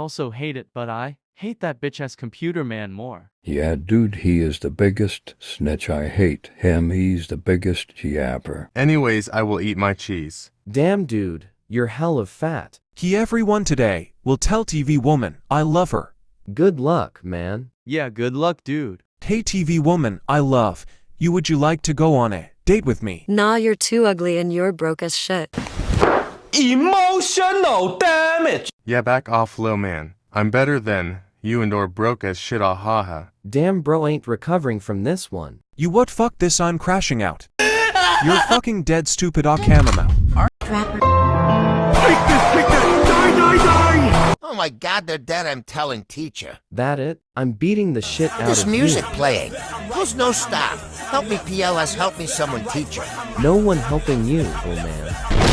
Also hate it, but I hate that bitch-ass computer man more. Yeah, dude, he is the biggest snitch. I hate him. He's the biggest yapper. Anyways, I will eat my cheese. Damn, dude, you're hella fat. Everyone today will tell TV woman, I love her. Good luck, man. Yeah, good luck, dude. Hey TV woman, I love you. Would you like to go on a date with me? Nah, you're too ugly and you're broke as shit. Emotional damage! Yeah, back off, lil man. I'm better than you and or broke as shit, ah haha. Damn, bro ain't recovering from this one. You what? Fuck this, I'm crashing out. You're fucking dead, stupid cameraman. Oh my god, they're dead, I'm telling teacher. That it? I'm beating the shit out This of music you. playing. There's no stop. Help me, PLS, help me someone, teacher. No one helping you, oh man.